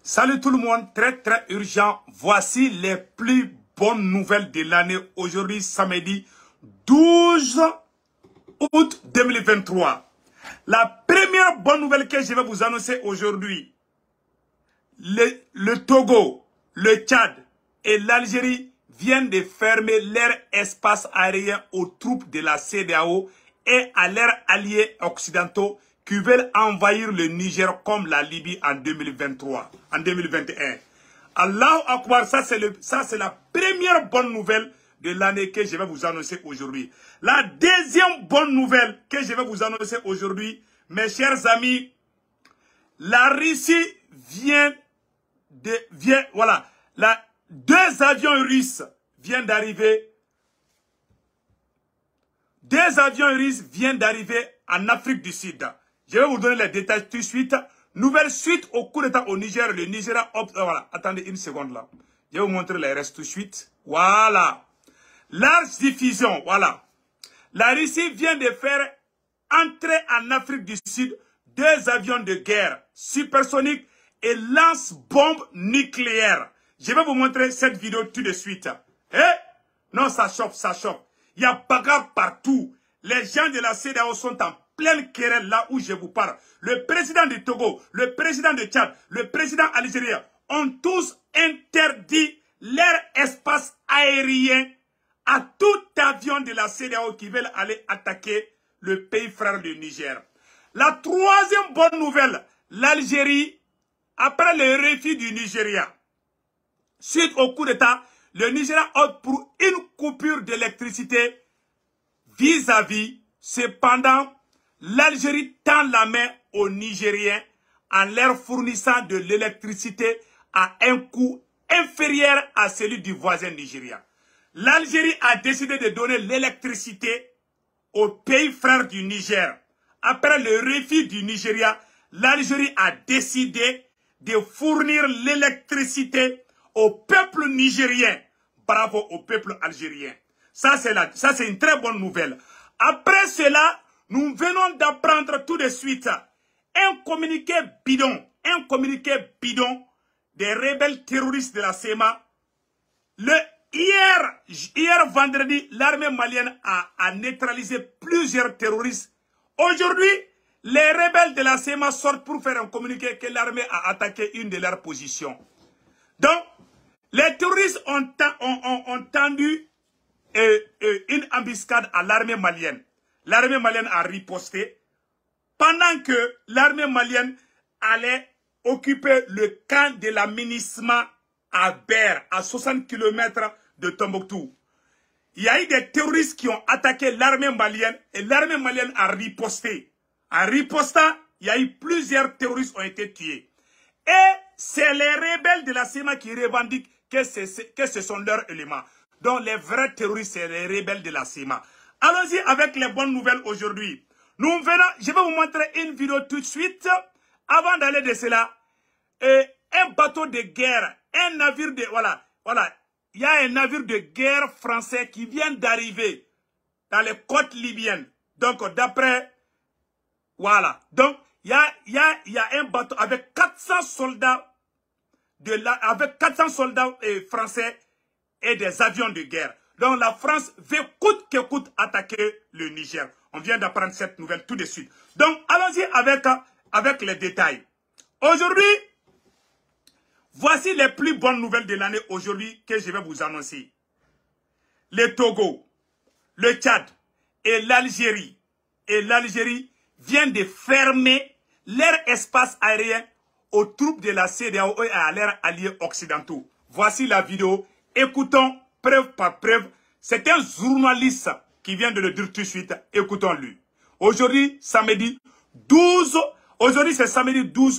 Salut tout le monde, très urgent. Voici les plus bonnes nouvelles de l'année. Aujourd'hui, samedi 12 août 2023. La première bonne nouvelle que je vais vous annoncer aujourd'hui, le Togo, le Tchad et l'Algérie viennent de fermer leur espace aérien aux troupes de la CEDEAO et à leurs alliés occidentaux qui veulent envahir le Niger comme la Libye en 2023, en 2021. Allahu Akbar, ça c'est la première bonne nouvelle de l'année que je vais vous annoncer aujourd'hui. La deuxième bonne nouvelle que je vais vous annoncer aujourd'hui, mes chers amis, la Russie deux avions russes viennent d'arriver. Deux avions russes viennent d'arriver en Afrique du Sud. Je vais vous donner les détails tout de suite. Nouvelle suite au coup d'état au Niger. Le Nigeria voilà, attendez une seconde là. Je vais vous montrer les restes tout de suite. Voilà. Large diffusion, voilà. La Russie vient de faire entrer en Afrique du Sud deux avions de guerre supersoniques et lance-bombes nucléaires. Je vais vous montrer cette vidéo tout de suite. Eh? Non, ça choque, ça choque. Il y a bagarre partout. Les gens de la CEDEAO sont en pleine querelle là où je vous parle. Le président du Togo, le président de Tchad, le président algérien ont tous interdit leur espace aérien à tout avion de la CEDEAO qui veulent aller attaquer le pays frère du Niger. La troisième bonne nouvelle, l'Algérie, après le refus du Nigeria, suite au coup d'État, le Nigeria opte pour une coupure d'électricité vis-à-vis. Cependant, l'Algérie tend la main aux Nigériens en leur fournissant de l'électricité à un coût inférieur à celui du voisin nigérien. L'Algérie a décidé de donner l'électricité au pays frère du Niger. Après le refus du Nigeria, l'Algérie a décidé de fournir l'électricité au peuple nigérien. Bravo au peuple algérien. Ça, c'est une très bonne nouvelle. Après cela, nous venons d'apprendre tout de suite un communiqué bidon des rebelles terroristes de la CEMA. Hier vendredi, l'armée malienne a neutralisé plusieurs terroristes. Aujourd'hui, les rebelles de la CEMA sortent pour faire un communiqué que l'armée a attaqué une de leurs positions. Donc, les terroristes ont tendu une embuscade à l'armée malienne. L'armée malienne a riposté pendant que l'armée malienne allait occuper le camp de la MINISMA à Ber, à 60 km de Tombouctou. Il y a eu des terroristes qui ont attaqué l'armée malienne et l'armée malienne a riposté. En ripostant, il y a eu plusieurs terroristes qui ont été tués. Et c'est les rebelles de la CEMA qui revendiquent que ce sont leurs éléments. Donc les vrais terroristes, c'est les rebelles de la CEMA. Allons-y avec les bonnes nouvelles aujourd'hui. Je vais vous montrer une vidéo tout de suite. Avant d'aller de cela, un bateau de guerre, un navire de... Voilà. Il y a un navire de guerre français qui vient d'arriver dans les côtes libyennes. Donc d'après... Voilà. Donc il y a un bateau avec 400 soldats français et des avions de guerre. Donc la France veut coûte que coûte attaquer le Niger. On vient d'apprendre cette nouvelle tout de suite. Donc allons-y avec les détails. Aujourd'hui, voici les plus bonnes nouvelles de l'année aujourd'hui que je vais vous annoncer. Le Togo, le Tchad et l'Algérie viennent de fermer leur espace aérien aux troupes de la CEDEAO et à leurs alliés occidentaux. Voici la vidéo. Écoutons preuve par preuve. C'est un journaliste qui vient de le dire tout de suite. Écoutons-lui. Aujourd'hui, c'est samedi 12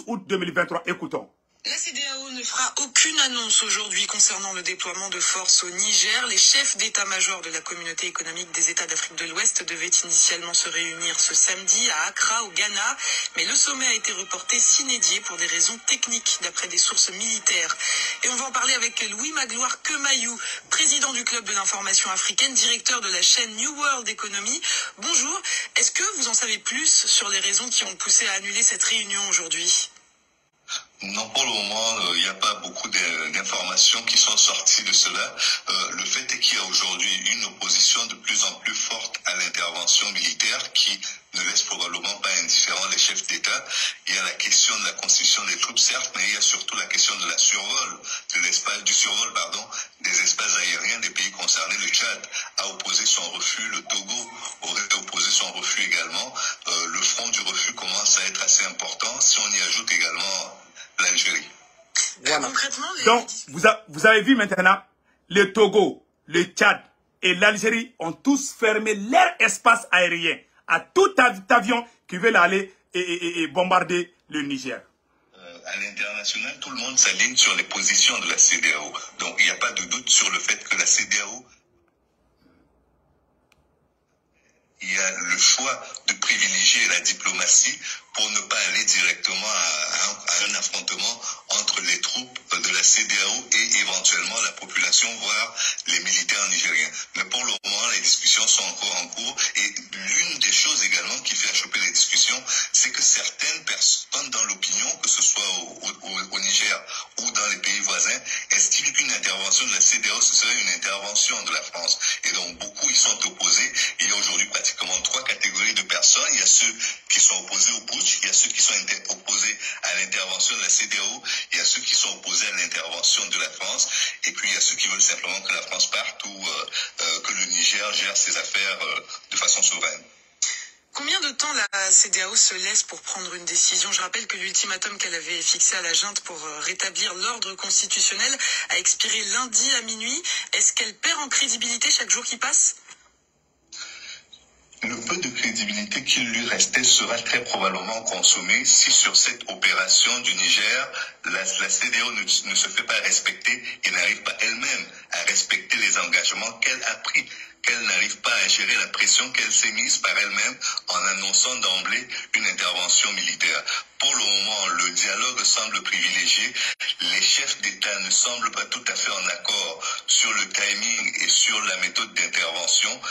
août 2023. Écoutons. La CEDEAO ne fera aucune annonce aujourd'hui concernant le déploiement de forces au Niger. Les chefs d'état-major de la communauté économique des États d'Afrique de l'Ouest devaient initialement se réunir ce samedi à Accra, au Ghana, mais le sommet a été reporté sine die pour des raisons techniques, d'après des sources militaires. Et on va en parler avec Louis Magloire Kemayou, président du Club de l'information africaine, directeur de la chaîne New World Economy. Bonjour, est-ce que vous en savez plus sur les raisons qui ont poussé à annuler cette réunion aujourd'hui ? Non, pour le moment, il n'y a pas beaucoup d'informations qui sont sorties de cela. Le fait est qu'il y a aujourd'hui une opposition de plus en plus forte à l'intervention militaire qui ne laisse probablement pas indifférents les chefs d'État. Il y a la question de la constitution des troupes, certes, mais il y a surtout la question de la survol, du survol des espaces aériens des pays concernés. Le Tchad a opposé son refus, le Togo aurait opposé son refus également. Le front du refus commence à être assez important. Si on y ajoute également l'Algérie. Voilà. Donc, vous avez vu maintenant, le Togo, le Tchad et l'Algérie ont tous fermé leur espace aérien à tout avion qui veut aller et bombarder le Niger. À l'international, tout le monde s'aligne sur les positions de la CEDEAO. Donc, il n'y a pas de doute sur le fait que la CEDEAO, il y a le choix de privilégier la diplomatie pour ne pas aller directement à un affrontement entre les troupes de la CEDEAO et éventuellement la population, voire les militaires nigériens. Mais pour le moment, les discussions sont encore en cours. Et l'une des choses également qui fait achoper les discussions, c'est que certaines personnes dans l'opinion, que ce soit au Niger ou dans les pays voisins, estiment qu'une intervention de la CEDEAO, ce serait une intervention de la France. Et donc beaucoup y sont opposés. Il y a aujourd'hui pratiquement 3 catégories de personnes. Il y a ceux qui sont opposés au putsch, il y a ceux qui sont opposés à l'intervention de la CEDEAO, il y a ceux qui sont opposés à l'intervention de la France, et puis il y a ceux qui veulent simplement que la France parte ou que le Niger gère ses affaires de façon souveraine. Combien de temps la CEDEAO se laisse pour prendre une décision? Je rappelle que l'ultimatum qu'elle avait fixé à la junte pour rétablir l'ordre constitutionnel a expiré lundi à minuit. Est-ce qu'elle perd en crédibilité chaque jour qui passe? Le peu de crédibilité qu'il lui restait sera très probablement consommé si sur cette opération du Niger, la CEDEAO ne se fait pas respecter et n'arrive pas elle-même à respecter les engagements qu'elle a pris, qu'elle n'arrive pas à gérer la pression qu'elle s'est mise par elle-même en annonçant d'emblée une intervention militaire. Pour le moment, le dialogue semble privilégié. Les chefs d'État ne semblent pas tout à fait en accord sur le timing et sur la méthode d'intervention.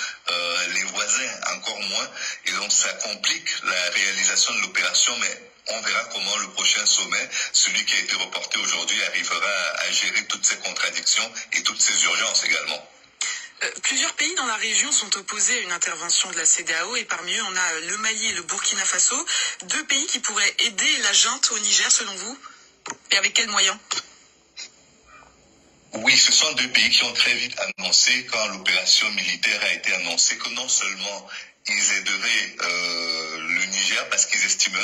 Les voisins encore moins. Et donc ça complique la réalisation de l'opération, mais on verra comment le prochain sommet, celui qui a été reporté aujourd'hui, arrivera à gérer toutes ces contradictions et toutes ces urgences également. Plusieurs pays dans la région sont opposés à une intervention de la CEDEAO et parmi eux on a le Mali et le Burkina Faso, 2 pays qui pourraient aider la junte au Niger selon vous? Et avec quels moyens? Oui, ce sont 2 pays qui ont très vite annoncé, quand l'opération militaire a été annoncée, que non seulement ils aideraient le Niger parce qu'ils estiment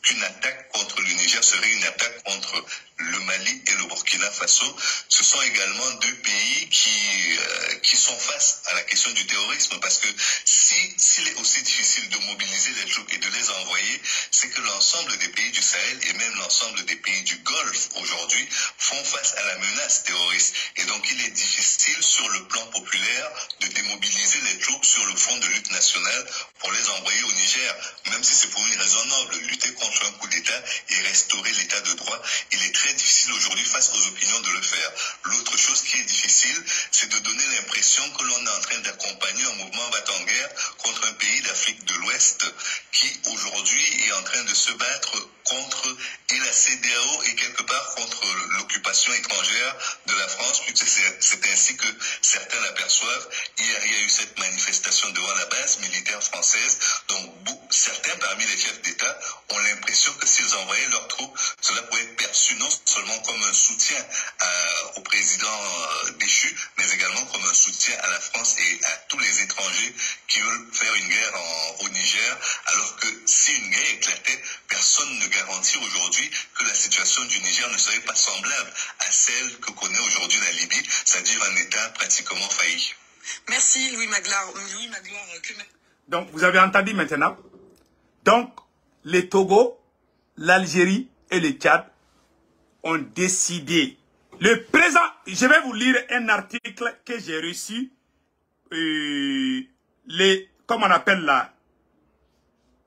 qu'une attaque contre le Niger serait une attaque contre le Mali et le Burkina Faso. Ce sont également 2 pays qui sont face à la question du terrorisme, parce que s'il est aussi difficile de mobiliser les troupes et de les envoyer, c'est que l'ensemble des pays du Sahel et même l'ensemble des pays du Golfe aujourd'hui font face à la menace terroriste. Et donc il est difficile sur le plan populaire de démobiliser les troupes sur le front de lutte nationale pour les envoyer au Niger, même si c'est pour une raison noble, lutter contre un coup d'État et restaurer l'état de droit. Il est très difficile aujourd'hui face aux opinions de le faire. L'autre chose qui est difficile, c'est de donner l'impression que l'on est en train d'accompagner un mouvement va-t-en-guerre contre un pays d'Afrique de l'Ouest qui aujourd'hui est en train de se battre contre et la CEDEAO et quelque part contre l'occupation étrangère de la France, puisque c'est ainsi que certains l'aperçoivent. Hier, il y a eu cette manifestation devant la base militaire française. Donc certains parmi les chefs d'État ont l'impression que s'ils envoyaient leurs troupes, cela pourrait être perçu non seulement comme un soutien au président déchu, mais également comme un soutien à la France et à tous les étrangers qui veulent faire une guerre au Niger, alors que si une guerre éclatait, personne ne garantit aujourd'hui que la situation du Niger ne serait pas semblable à celle que connaît aujourd'hui la Libye, c'est-à-dire un État pratiquement failli. Merci Louis Magloire. Donc vous avez entendu maintenant. Donc les Togo, l'Algérie et le Tchad ont décidé. Le présent, je vais vous lire un article que j'ai reçu. Comment on appelle là?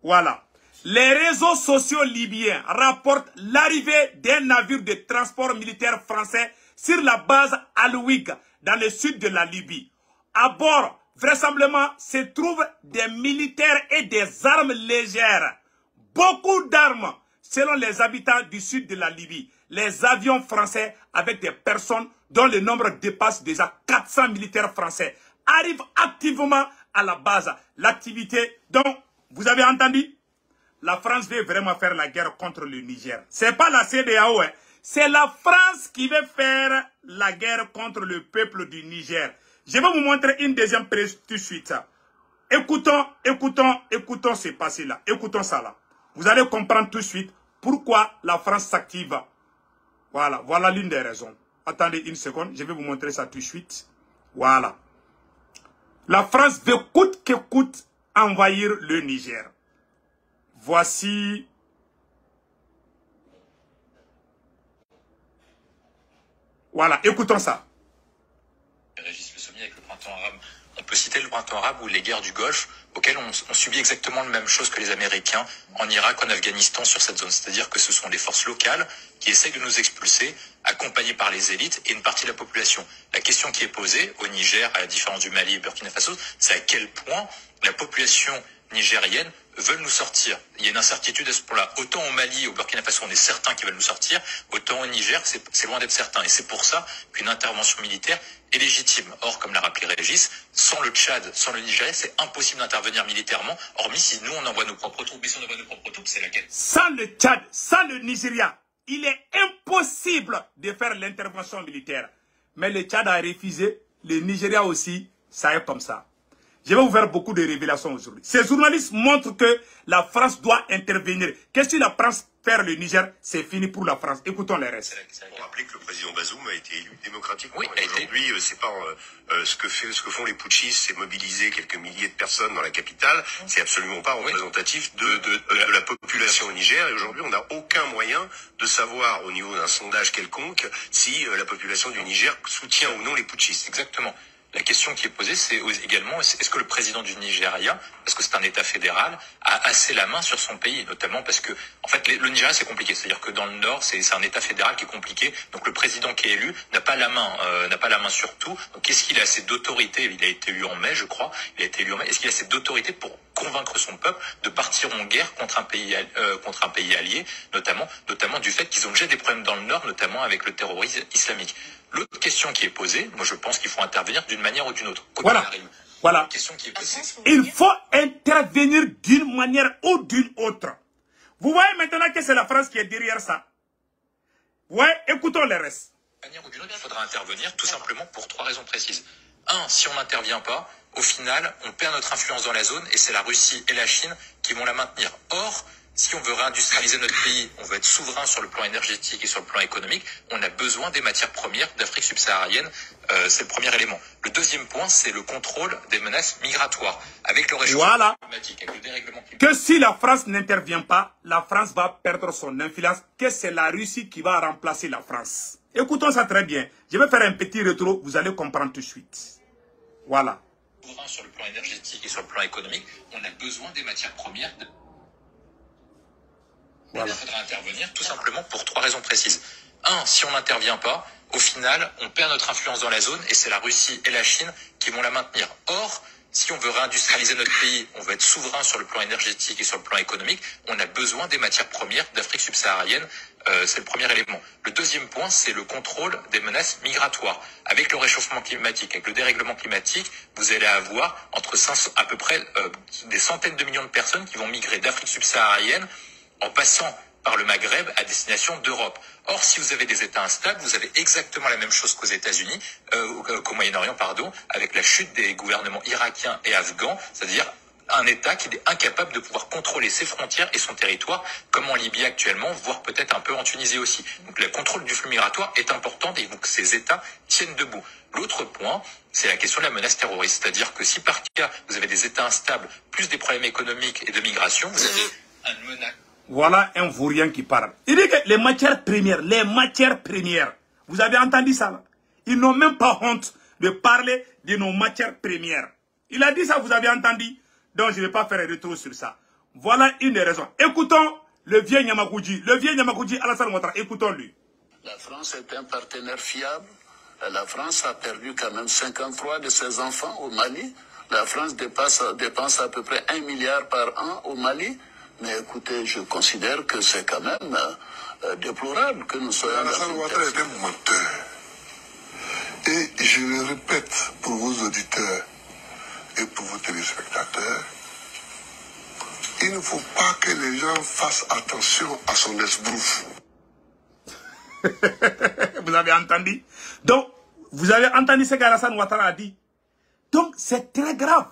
Voilà. Les réseaux sociaux libyens rapportent l'arrivée d'un navire de transport militaire français sur la base Al-Ouig dans le sud de la Libye. À bord, vraisemblablement, se trouvent des militaires et des armes légères. Beaucoup d'armes selon les habitants du sud de la Libye, les avions français avec des personnes dont le nombre dépasse déjà 400 militaires français arrivent activement à la base. L'activité dont vous avez entendu, la France veut vraiment faire la guerre contre le Niger. C'est pas la CEDEAO, hein. C'est la France qui veut faire la guerre contre le peuple du Niger. Je vais vous montrer une deuxième preuve tout de suite. Écoutons ce passé-là. Écoutons ça là. Vous allez comprendre tout de suite pourquoi la France s'active. Voilà l'une des raisons. Attendez une seconde, je vais vous montrer ça tout de suite. Voilà. La France veut coûte que coûte envahir le Niger. Voici. Voilà, écoutons ça. Régis Le Sommier avec le printemps arabe. On peut citer le printemps arabe ou les guerres du Golfe, auxquelles on subit exactement la même chose que les Américains en Irak, en Afghanistan, sur cette zone. C'est-à-dire que ce sont des forces locales qui essayent de nous expulser, accompagnées par les élites et une partie de la population. La question qui est posée au Niger, à la différence du Mali et Burkina Faso, c'est à quel point la population nigérienne veulent nous sortir. Il y a une incertitude à ce point-là. Autant au Mali, au Burkina Faso, on est certain qu'ils veulent nous sortir, autant au Niger, c'est loin d'être certain. Et c'est pour ça qu'une intervention militaire est légitime. Or, comme l'a rappelé Régis, sans le Tchad, sans le Niger, c'est impossible d'intervenir militairement, hormis si nous, on envoie nos propres troupes. Mais si on envoie nos propres troupes, c'est laquelle? Sans le Tchad, sans le Nigeria, il est impossible de faire l'intervention militaire. Mais le Tchad a refusé, le Nigeria aussi, ça est comme ça. Je vais vous faire beaucoup de révélations aujourd'hui. Ces journalistes montrent que la France doit intervenir. Qu'est-ce que la France fait le Niger? C'est fini pour la France. Écoutons les restes. On rappelle que le président Bazoum a été élu démocratiquement. Oui, aujourd'hui, c'est pas ce que font les putschistes, c'est mobiliser quelques milliers de personnes dans la capitale. C'est absolument pas représentatif de la population au Niger. Et aujourd'hui, on n'a aucun moyen de savoir au niveau d'un sondage quelconque si la population du Niger soutient ou non les putschistes. Exactement. La question qui est posée, c'est également, est-ce que le président du Nigeria, parce que c'est un État fédéral, a assez la main sur son pays, notamment parce que, en fait, le Nigeria, c'est compliqué. C'est-à-dire que dans le Nord, c'est un État fédéral qui est compliqué. Donc, le président qui est élu n'a pas la main sur tout. Donc, est-ce qu'il a assez d'autorité? Il a été élu en mai, je crois. Il a été élu en mai. Est-ce qu'il a assez d'autorité pour convaincre son peuple de partir en guerre contre un pays allié, notamment du fait qu'ils ont déjà des problèmes dans le Nord, notamment avec le terrorisme islamique. L'autre question qui est posée, moi je pense qu'il faut intervenir d'une manière ou d'une autre. Voilà. Question qui est posée. Il faut intervenir d'une manière ou d'une autre. Vous voyez maintenant que c'est la France qui est derrière ça. Ouais, écoutons les restes. D'une manière ou d'une autre, il faudra intervenir tout simplement pour 3 raisons précises. 1, si on n'intervient pas, au final, on perd notre influence dans la zone et c'est la Russie et la Chine qui vont la maintenir. Or, si on veut réindustrialiser notre pays, on veut être souverain sur le plan énergétique et sur le plan économique, on a besoin des matières premières d'Afrique subsaharienne. C'est le premier élément. Le deuxième point, c'est le contrôle des menaces migratoires. Avec le réchauffement climatique, avec le dérèglement climatique. Que si la France n'intervient pas, la France va perdre son influence, que c'est la Russie qui va remplacer la France. Écoutons ça très bien. Je vais faire un petit rétro, vous allez comprendre tout de suite. Voilà. Souverain sur le plan énergétique et sur le plan économique, on a besoin des matières premières. Voilà. Il faudra intervenir tout simplement pour 3 raisons précises. 1, si on n'intervient pas, au final, on perd notre influence dans la zone et c'est la Russie et la Chine qui vont la maintenir. Or, si on veut réindustrialiser notre pays, on veut être souverain sur le plan énergétique et sur le plan économique, on a besoin des matières premières d'Afrique subsaharienne. C'est le premier élément. Le deuxième point, c'est le contrôle des menaces migratoires. Avec le réchauffement climatique, avec le dérèglement climatique, vous allez avoir entre 500, à peu près des centaines de millions de personnes qui vont migrer d'Afrique subsaharienne en passant par le Maghreb à destination d'Europe. Or, si vous avez des États instables, vous avez exactement la même chose qu'aux États-Unis, qu'au Moyen-Orient, avec la chute des gouvernements irakiens et afghans, c'est-à-dire un État qui est incapable de pouvoir contrôler ses frontières et son territoire, comme en Libye actuellement, voire peut-être un peu en Tunisie aussi. Donc le contrôle du flux migratoire est important et donc ces États tiennent debout. L'autre point, c'est la question de la menace terroriste. C'est-à-dire que si par cas, vous avez des États instables, plus des problèmes économiques et de migration, vous avez un menace. Voilà un vaurien qui parle. Il dit que les matières premières, vous avez entendu ça là? Ils n'ont même pas honte de parler de nos matières premières. Il a dit ça, vous avez entendu? Donc je ne vais pas faire un retour sur ça. Voilà une des raisons. Écoutons le vieux Nyamakoudji. Le vieux Nyamakoudji, Alassane Ouattara, écoutons-lui. La France est un partenaire fiable. La France a perdu quand même 53 de ses enfants au Mali. La France dépense à peu près 1 milliard par an au Mali. Mais écoutez, je considère que c'est quand même déplorable que nous soyons dans Alassane une Ouattara telle est un menteur. Et je le répète pour vos auditeurs et pour vos téléspectateurs, il ne faut pas que les gens fassent attention à son esbrouf. Vous avez entendu? Donc, vous avez entendu ce qu'Alassane Ouattara a dit. Donc, c'est très grave.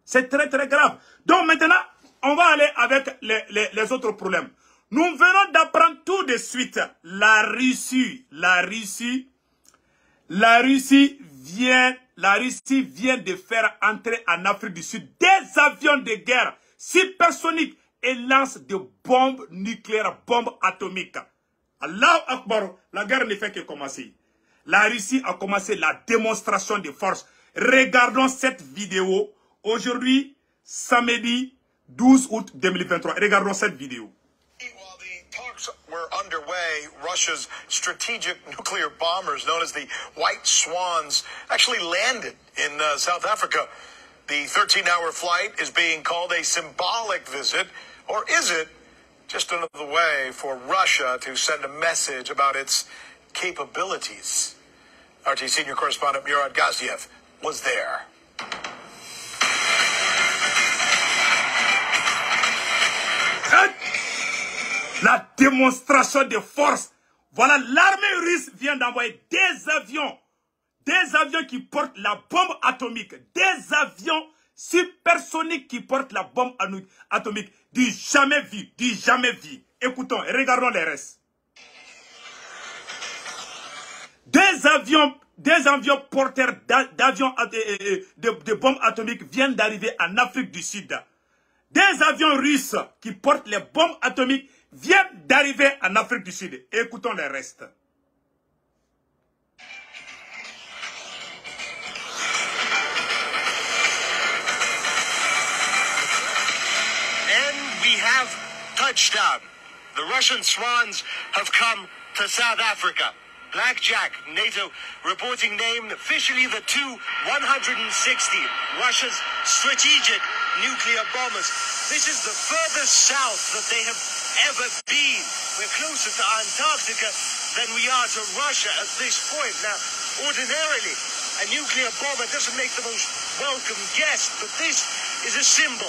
C'est très, très grave. Donc, maintenant, on va aller avec les autres problèmes. Nous venons d'apprendre tout de suite la Russie vient de faire entrer en Afrique du Sud des avions de guerre supersoniques et lance des bombes nucléaires, bombes atomiques. Allahu Akbar, la guerre ne fait que commencer. La Russie a commencé la démonstration de force. Regardons cette vidéo aujourd'hui, samedi 12 août 2023. Regardons cette vidéo. While the talks were underway, Russia's strategic nuclear bombers, known as the White Swans, actually landed in South Africa. The 13-hour flight is being called a symbolic visit, or is it just another way for Russia to send a message about its capabilities? RT senior correspondent Murad Gaziev was there. La démonstration de force. Voilà, l'armée russe vient d'envoyer des avions qui portent la bombe atomique, des avions supersoniques qui portent la bombe atomique. Du jamais vu, du jamais vu. Écoutons, regardons les restes. Des avions porteurs d'avions de bombes atomiques viennent d'arriver en Afrique du Sud. Des avions russes qui portent les bombes atomiques viennent d'arriver en Afrique du Sud. Écoutons les restes. And we have touchdown. The Russian Swans have come to South Africa. Blackjack, NATO reporting named officially the Tu-160, Russia's strategic nuclear bombers. This is the furthest south that they have ever been. We're closer to Antarctica than we are to Russia at this point. Now, ordinarily, a nuclear bomber doesn't make the most welcome guest, but this is a symbol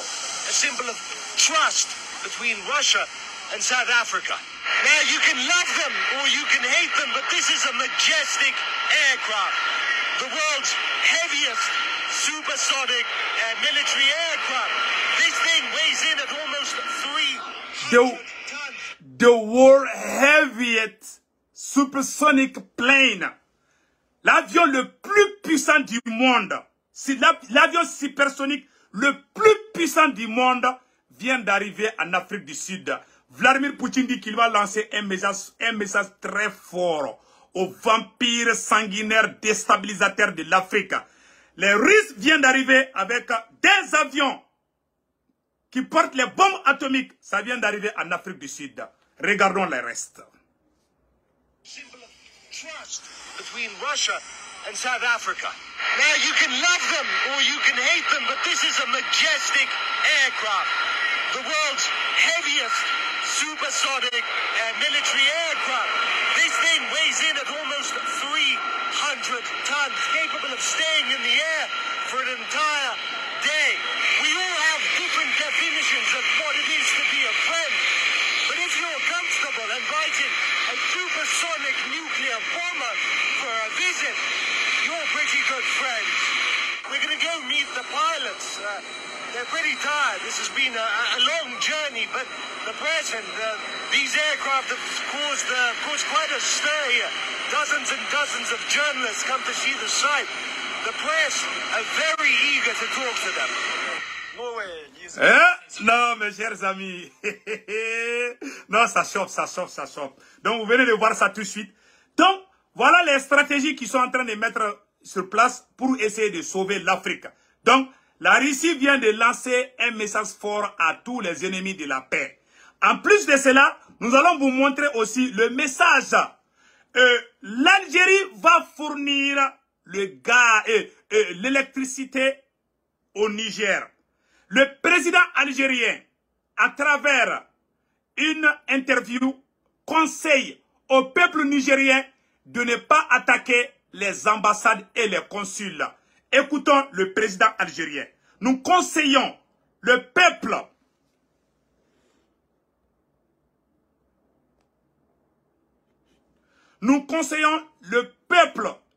of trust between Russia and South Africa. Now, you can love them or you can hate them, but this is a majestic aircraft. The world's heaviest supersonic military aircraft. This thing weighs in at almost 300 tons. The world heaviest supersonic plane. L'avion le plus puissant du monde. C'est l'avion supersonique le plus puissant du monde vient d'arriver en Afrique du Sud. Vladimir Poutine dit qu'il va lancer un message très fort aux vampires sanguinaires déstabilisateurs de l'Afrique. Les Russes viennent d'arriver avec des avions qui portent les bombes atomiques. Ça vient d'arriver en Afrique du Sud. Regardons les restes. Symbol of trust between Russia and South Africa. Now, you can love them or you can hate them, but this is a majestic aircraft. The world's heaviest supersonic military aircraft. This thing weighs in at almost 300 tons, capable of staying in the air for an entire day. We all have different definitions of what it is to be a friend. But if you're comfortable inviting a supersonic nuclear bomber for a visit, you're pretty good friends. We're going to go meet the pilots. They're pretty tired. This has been a long journey, but the press and these aircraft have caused quite a stir here. Dozens and dozens of journalists come to see the site. The press are very eager to talk to them. Non, mes chers amis. Non, ça chauffe. Donc, vous venez de voir ça tout de suite. Donc, voilà les stratégies qu'ils sont en train de mettre sur place pour essayer de sauver l'Afrique. Donc, la Russie vient de lancer un message fort à tous les ennemis de la paix. En plus de cela, nous allons vous montrer aussi le message. L'Algérie va fournir le gaz et l'électricité au Niger. Le président algérien à travers une interview, conseille au peuple nigérien de ne pas attaquer les ambassades et les consuls. Écoutons le président algérien. Nous conseillons le peuple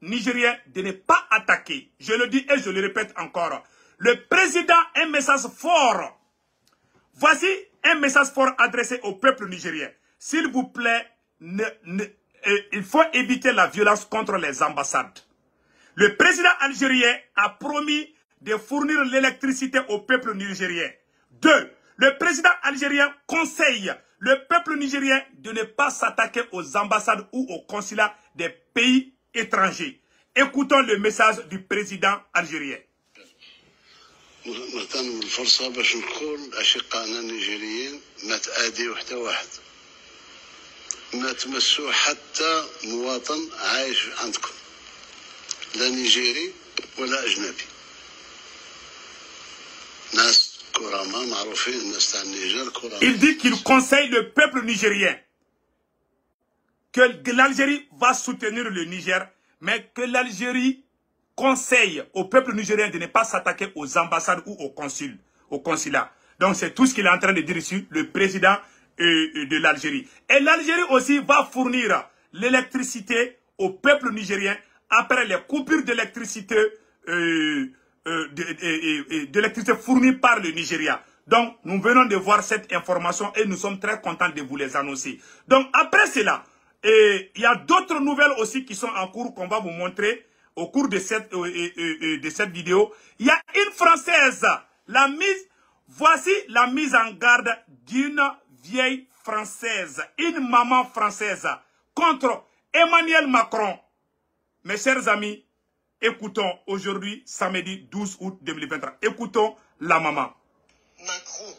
nigérien de ne pas attaquer. Je le dis et je le répète encore. Le président a un message fort. Voici un message fort adressé au peuple nigérien. S'il vous plaît, il faut éviter la violence contre les ambassades. Le président algérien a promis de fournir l'électricité au peuple nigérien. 2. Le président algérien conseille le peuple nigérien de ne pas s'attaquer aux ambassades ou aux consulats des pays étrangers. Écoutons le message du président algérien. نغتنم الفرصة باش نقول أشقائنا النيجيريين ما تآديوا حتى واحد ما تمسوا حتى مواطن عايش عندكم لا نيجيري ولا أجنبي ناس كرامة معروفين الناس تاع النيجر كرامة. Il dit qu'il conseille le peuple nigérien que l'Algérie va soutenir le Niger, mais que l'Algérie conseille au peuple nigérien de ne pas s'attaquer aux ambassades ou au consulat. Donc c'est tout ce qu'il est en train de dire ici, le président de l'Algérie. Et l'Algérie aussi va fournir l'électricité au peuple nigérien après les coupures d'électricité fournies par le Nigeria. Donc nous venons de voir cette information et nous sommes très contents de vous les annoncer. Donc après cela, il y a d'autres nouvelles aussi qui sont en cours qu'on va vous montrer au cours de cette vidéo. Il y a une Française, voici la mise en garde d'une vieille Française, une maman française contre Emmanuel Macron. Mes chers amis, écoutons aujourd'hui, samedi 12 août 2023, écoutons la maman. Macron,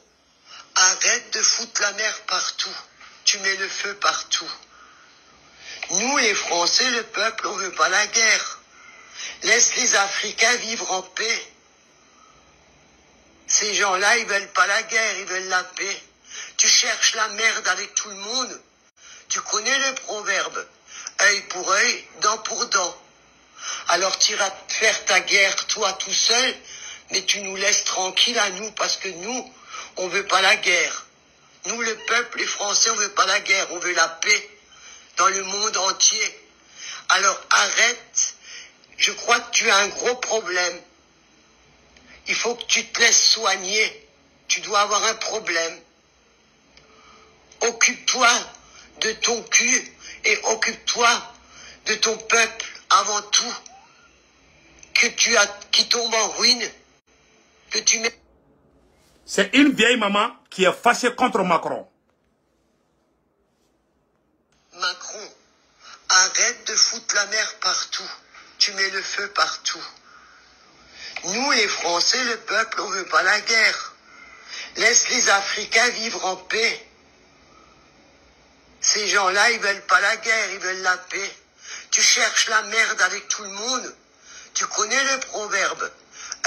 arrête de foutre la merde partout. Tu mets le feu partout. Nous, les Français, le peuple, on veut pas la guerre. Laisse les Africains vivre en paix. Ces gens-là, ils veulent pas la guerre, ils veulent la paix. Tu cherches la merde avec tout le monde. Tu connais le proverbe. Œil pour œil, dent pour dent. Alors tu iras faire ta guerre, toi tout seul, mais tu nous laisses tranquilles à nous, parce que nous, on veut pas la guerre. Nous, le peuple, les Français, on veut pas la guerre, on veut la paix dans le monde entier. Alors arrête. Je crois que tu as un gros problème. Il faut que tu te laisses soigner. Tu dois avoir un problème. Occupe-toi de ton cul et occupe-toi de ton peuple avant tout. Qui tombe en ruine. Que tu mets... C'est une vieille maman qui est fâchée contre Macron. Macron, arrête de foutre la merde partout. Tu mets le feu partout. Nous, les Français, le peuple, on veut pas la guerre. Laisse les Africains vivre en paix. Ces gens-là, ils veulent pas la guerre, ils veulent la paix. Tu cherches la merde avec tout le monde. Tu connais le proverbe.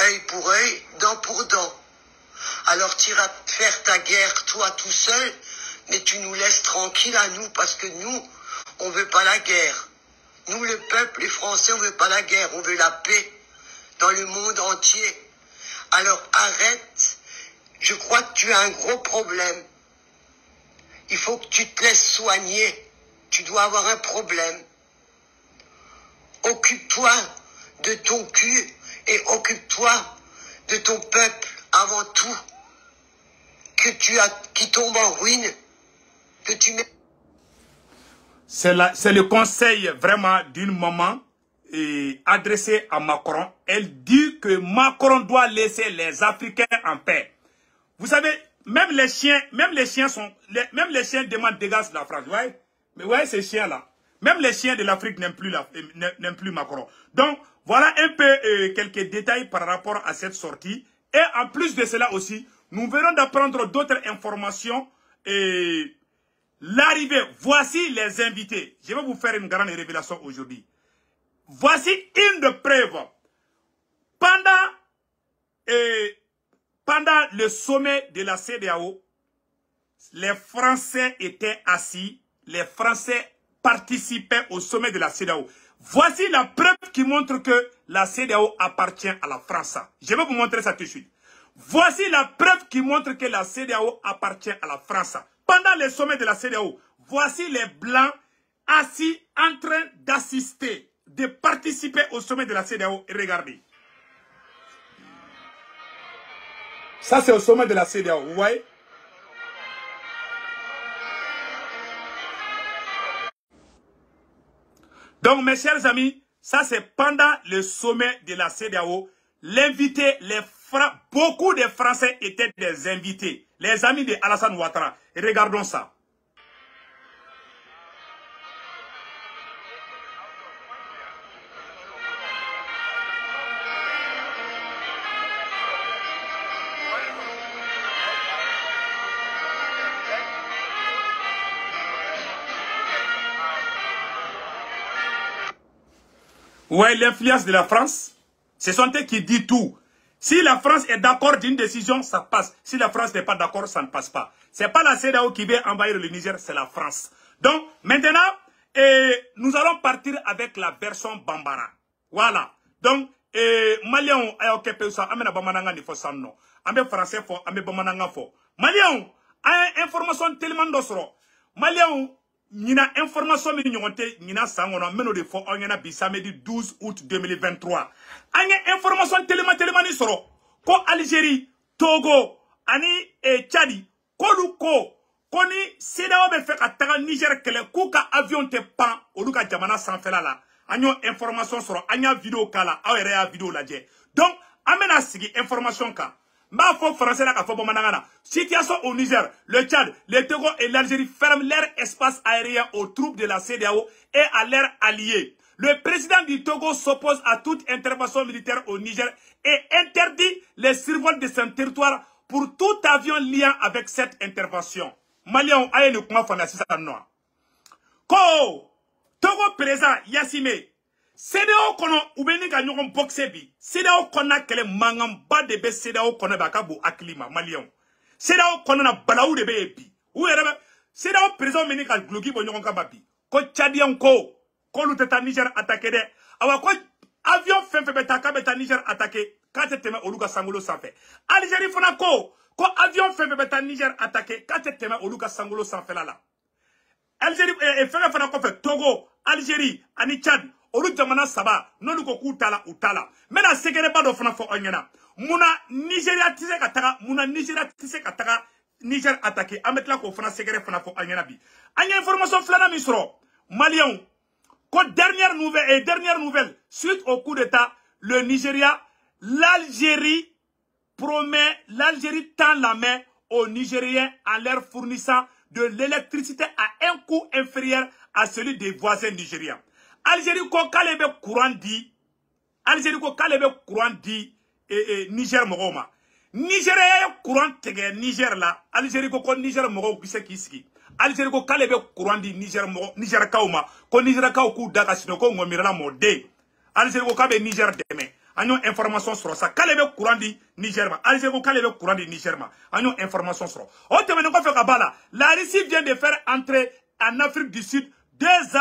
Œil pour œil, dent pour dent. Alors tu iras faire ta guerre, toi tout seul, mais tu nous laisses tranquilles à nous, parce que nous, on veut pas la guerre. Nous, le peuple, les Français, on veut pas la guerre, on veut la paix dans le monde entier. Alors arrête. Je crois que tu as un gros problème. Il faut que tu te laisses soigner. Tu dois avoir un problème. Occupe-toi de ton cul et occupe-toi de ton peuple avant tout. Qui tombe en ruine. Que tu mets... C'est le conseil vraiment d'une maman adressé à Macron. Elle dit que Macron doit laisser les Africains en paix. Vous savez, même les chiens demandent dégage de la France. Ouais? Mais ouais, ces chiens-là. Même les chiens de l'Afrique n'aiment plus Macron. Donc, voilà un peu quelques détails par rapport à cette sortie. Et en plus de cela aussi, nous venons d'apprendre d'autres informations. L'arrivée, voici les invités. Je vais vous faire une grande révélation aujourd'hui. Voici une de preuve. Pendant le sommet de la CEDEAO, les Français étaient assis, les Français participaient au sommet de la CEDEAO. Voici la preuve qui montre que la CEDEAO appartient à la France. Je vais vous montrer ça tout de suite. Voici la preuve qui montre que la CEDEAO appartient à la France. Pendant les sommets de la CEDEAO, voici les Blancs assis en train d'assister, de participer au sommet de la CEDEAO. Et regardez. Ça, c'est au sommet de la CEDEAO, vous voyez? Donc, mes chers amis, ça c'est pendant le sommet de la CEDEAO. L'invité, beaucoup de Français étaient des invités. Les amis de Alassane Ouattara. Et regardons ça. Ouais, l'influence de la France, ce sont eux qui disent tout. Si la France est d'accord d'une décision, ça passe. Si la France n'est pas d'accord, ça ne passe pas. Ce n'est pas la CEDEAO qui veut envahir le Niger, c'est la France. Donc, maintenant, nous allons partir avec la version Bambara. Voilà. Donc, Maliens, ok, ça, amena Bamananga ni fo sanno. Ambe français fo, ambe Bamananga fo. Maliens, information tellement d'osro. Maliens, Nina information mi ñonté nina sangono meno de fo onyana bi samedi 12 août 2023 anya information tellement ni soro ko Algérie Togo ani Tchadi ko luko koni CEDEAO be fait ka taga Niger kele ku ka avion te pan oluka jamana sanfela la anyo information soro anya vidéo kala awere ya vidéo laje donc amena sigi information ka ma fo français la ka fo bomananga situation au Niger, le Tchad, le Togo et l'Algérie ferment leur espace aérien aux troupes de la CEDEAO et à leurs alliés. Le président du Togo s'oppose à toute intervention militaire au Niger et interdit les survols de son territoire pour tout avion liant avec cette intervention. Maliens aye ne kuma fana sisa noa. Ko Togo président Yassime CEDEAO kono ubeni ka nyogon boxe bi. CEDEAO konna kele mangamba de be CEDEAO kono ba ka bo aklima Maliens. CEDEAO kono na balaou de be bi. Ou erebe CEDEAO président meni ka glogi bo nyogon ka babi. Ko Tchadien ko luteta Niger attaqué de. Awa ko avion fenfe beta ka beta Niger attaqué. Kate teme oluka sangolo sanfe. Algérie fana ko avion fenfe beta Niger attaqué. Kate teme oluka sangolo sanfe la. Algérie fenfe fana ko fe Togo, Algérie, ani Tchad. Olu jamana saba nolu ko kutala utala mena segere ba do fana fo onyana muna Nigeria tise ka taga Niger attaqué ametla ko fana segere fana fo onyana bi anya information flana mi soro Maliens ko dernière nouvelle suite au coup d'état le Nigeria l'Algérie tend la main aux Nigériens en leur fournissant de l'électricité à un coût inférieur à celui des voisins nigériens. Algérie ko kale be courant di Niger mogoma Niger courant tege Niger la Algérie ko Niger mogo kise kiski Algérie ko kale be courant di Niger kauma ko Niger kaw ku daga sino ko ngomira mode Algérie ko kabe Niger deme agnon information sur ça kale be courant di Niger ma Algérie ko kale be courant di Niger ma agnon information sur o temene ko fe kabala la Russie vient de faire entrer en Afrique du Sud des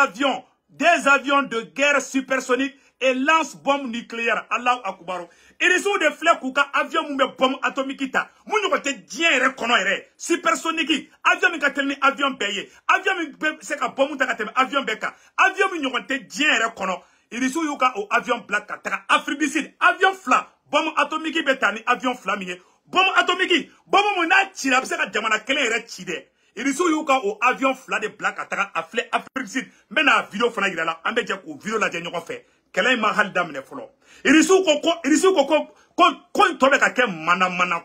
avions de guerre supersonique et lance-bombes nucléaires. Allahu Akbar. Et les autres de fleurs kouka avion mumbe bombe atomique ta. Mounyo kote dien rekono ere. Supersonique. Avion mi katemi avion beye. Avion mi seka bombe ta katemi avion beka. Avion mi kote dien rekono. Et les autres yuka au avion black kataka. Afrique du Sud. Avion fla. Bombe atomique betani. Avion flamine. Bombe atomique. Bombe mona tira. Seka jamana kele ere tide. Il y a un avion flat de black à Afrique du Sud. Mais la vidéo fana là, on peut dire que vidéo la dernière fait. Quel est ma hal d'amne folo? Il y a un